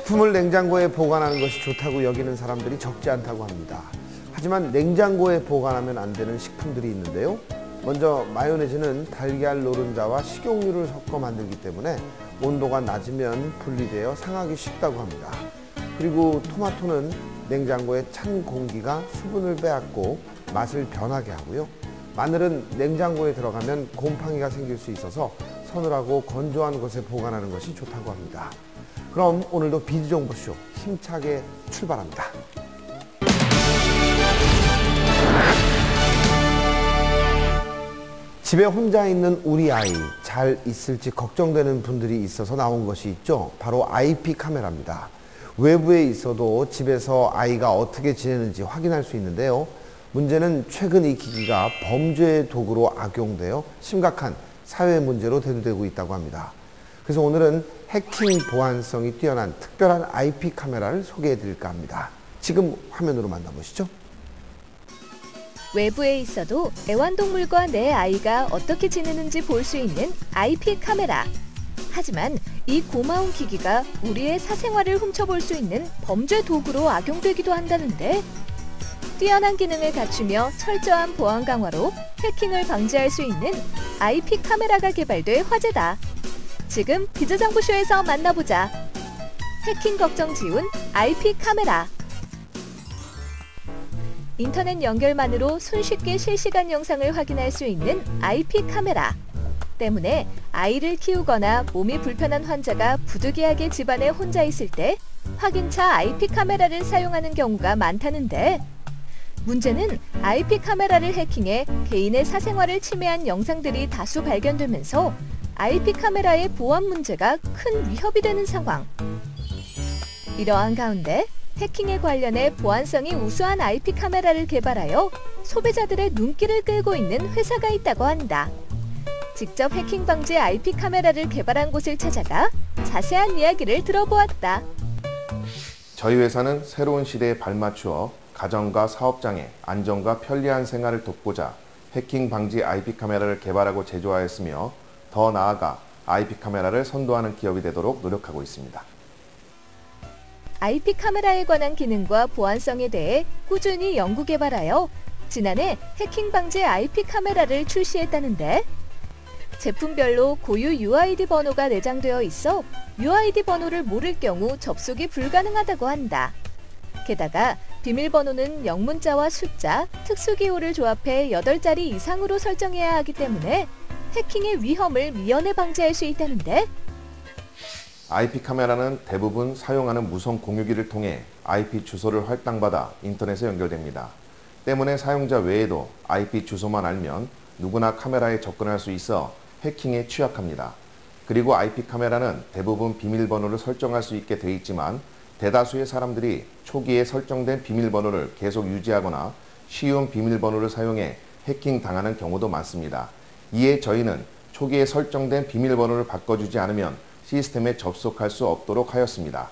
식품을 냉장고에 보관하는 것이 좋다고 여기는 사람들이 적지 않다고 합니다. 하지만 냉장고에 보관하면 안 되는 식품들이 있는데요. 먼저 마요네즈는 달걀 노른자와 식용유를 섞어 만들기 때문에 온도가 낮으면 분리되어 상하기 쉽다고 합니다. 그리고 토마토는 냉장고에 찬 공기가 수분을 빼앗고 맛을 변하게 하고요. 마늘은 냉장고에 들어가면 곰팡이가 생길 수 있어서 서늘하고 건조한 곳에 보관하는 것이 좋다고 합니다. 그럼 오늘도 비주정보쇼 힘차게 출발합니다. 집에 혼자 있는 우리 아이 잘 있을지 걱정되는 분들이 있어서 나온 것이 있죠. 바로 IP 카메라입니다. 외부에 있어도 집에서 아이가 어떻게 지내는지 확인할 수 있는데요. 문제는 최근 이 기기가 범죄의 도구로 악용되어 심각한 사회 문제로 대두되고 있다고 합니다. 그래서 오늘은 해킹 보안성이 뛰어난 특별한 IP 카메라를 소개해 드릴까 합니다. 지금 화면으로 만나보시죠. 외부에 있어도 애완동물과 내 아이가 어떻게 지내는지 볼 수 있는 IP 카메라. 하지만 이 고마운 기기가 우리의 사생활을 훔쳐볼 수 있는 범죄 도구로 악용되기도 한다는데, 뛰어난 기능을 갖추며 철저한 보안 강화로 해킹을 방지할 수 있는 IP 카메라가 개발돼 화제다. 지금 비주정보쇼에서 만나보자. 해킹 걱정 지운 IP 카메라. 인터넷 연결만으로 손쉽게 실시간 영상을 확인할 수 있는 IP 카메라. 때문에 아이를 키우거나 몸이 불편한 환자가 부득이하게 집안에 혼자 있을 때 확인차 IP 카메라를 사용하는 경우가 많다는데, 문제는 IP 카메라를 해킹해 개인의 사생활을 침해한 영상들이 다수 발견되면서 IP 카메라의 보안 문제가 큰 위협이 되는 상황. 이러한 가운데 해킹에 관련해 보안성이 우수한 IP 카메라를 개발하여 소비자들의 눈길을 끌고 있는 회사가 있다고 한다. 직접 해킹 방지 IP 카메라를 개발한 곳을 찾아가 자세한 이야기를 들어보았다. 저희 회사는 새로운 시대에 발맞추어 가정과 사업장의 안전과 편리한 생활을 돕고자 해킹 방지 IP 카메라를 개발하고 제조하였으며, 더 나아가 IP 카메라를 선도하는 기업이 되도록 노력하고 있습니다. IP 카메라에 관한 기능과 보안성에 대해 꾸준히 연구 개발하여 지난해 해킹 방지 IP 카메라를 출시했다는데, 제품별로 고유 UID 번호가 내장되어 있어 UID 번호를 모를 경우 접속이 불가능하다고 한다. 게다가 비밀번호는 영문자와 숫자, 특수기호를 조합해 8자리 이상으로 설정해야 하기 때문에 해킹의 위험을 미연에 방지할 수 있다는데, IP 카메라는 대부분 사용하는 무선 공유기를 통해 IP 주소를 할당받아 인터넷에 연결됩니다. 때문에 사용자 외에도 IP 주소만 알면 누구나 카메라에 접근할 수 있어 해킹에 취약합니다. 그리고 IP 카메라는 대부분 비밀번호를 설정할 수 있게 돼 있지만, 대다수의 사람들이 초기에 설정된 비밀번호를 계속 유지하거나 쉬운 비밀번호를 사용해 해킹 당하는 경우도 많습니다. 이에 저희는 초기에 설정된 비밀번호를 바꿔주지 않으면 시스템에 접속할 수 없도록 하였습니다.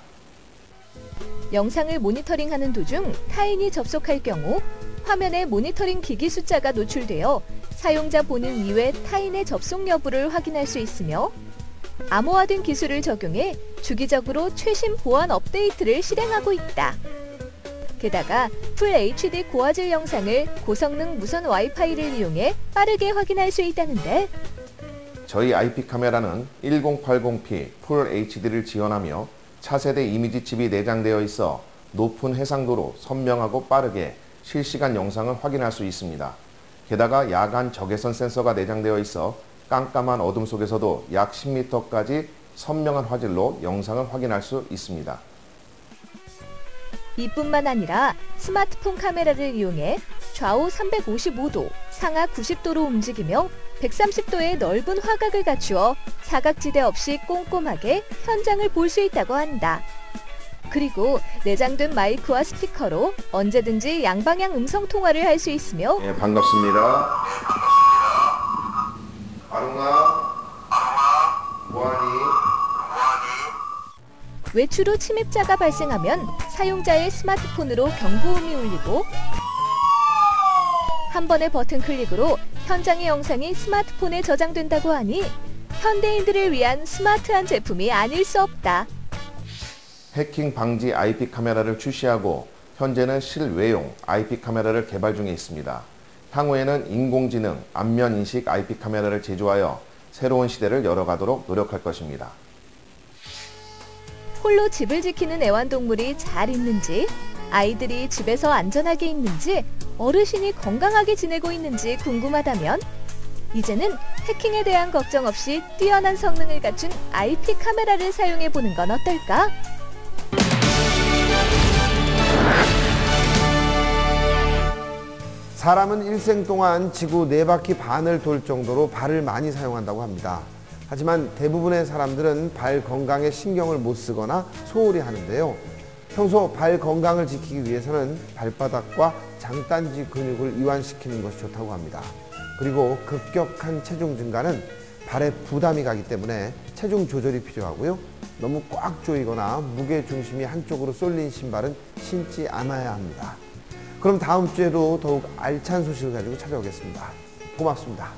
영상을 모니터링하는 도중 타인이 접속할 경우 화면에 모니터링 기기 숫자가 노출되어 사용자 본인 이외 타인의 접속 여부를 확인할 수 있으며, 암호화된 기술을 적용해 주기적으로 최신 보안 업데이트를 실행하고 있다. 게다가 풀 HD 고화질 영상을 고성능 무선 와이파이를 이용해 빠르게 확인할 수 있다는데, 저희 IP 카메라는 1080p 풀 HD를 지원하며 차세대 이미지 칩이 내장되어 있어 높은 해상도로 선명하고 빠르게 실시간 영상을 확인할 수 있습니다. 게다가 야간 적외선 센서가 내장되어 있어 깜깜한 어둠 속에서도 약 10m까지 선명한 화질로 영상을 확인할 수 있습니다. 이뿐만 아니라 스마트폰 카메라를 이용해 좌우 355도, 상하 90도로 움직이며 130도의 넓은 화각을 갖추어 사각지대 없이 꼼꼼하게 현장을 볼 수 있다고 한다. 그리고 내장된 마이크와 스피커로 언제든지 양방향 음성 통화를 할 수 있으며, 네, 반갑습니다. 아롱아, 뭐하니? 외출 후 침입자가 발생하면 사용자의 스마트폰으로 경고음이 울리고, 한 번의 버튼 클릭으로 현장의 영상이 스마트폰에 저장된다고 하니 현대인들을 위한 스마트한 제품이 아닐 수 없다. 해킹 방지 IP 카메라를 출시하고 현재는 실외용 IP 카메라를 개발 중에 있습니다. 향후에는 인공지능, 안면 인식 IP 카메라를 제조하여 새로운 시대를 열어가도록 노력할 것입니다. 홀로 집을 지키는 애완동물이 잘 있는지, 아이들이 집에서 안전하게 있는지, 어르신이 건강하게 지내고 있는지 궁금하다면 이제는 해킹에 대한 걱정 없이 뛰어난 성능을 갖춘 IP 카메라를 사용해보는 건 어떨까? 사람은 일생 동안 지구 4바퀴 반을 돌 정도로 발을 많이 사용한다고 합니다. 하지만 대부분의 사람들은 발 건강에 신경을 못 쓰거나 소홀히 하는데요. 평소 발 건강을 지키기 위해서는 발바닥과 장단지 근육을 이완시키는 것이 좋다고 합니다. 그리고 급격한 체중 증가는 발에 부담이 가기 때문에 체중 조절이 필요하고요. 너무 꽉 조이거나 무게 중심이 한쪽으로 쏠린 신발은 신지 않아야 합니다. 그럼 다음 주에도 더욱 알찬 소식을 가지고 찾아오겠습니다. 고맙습니다.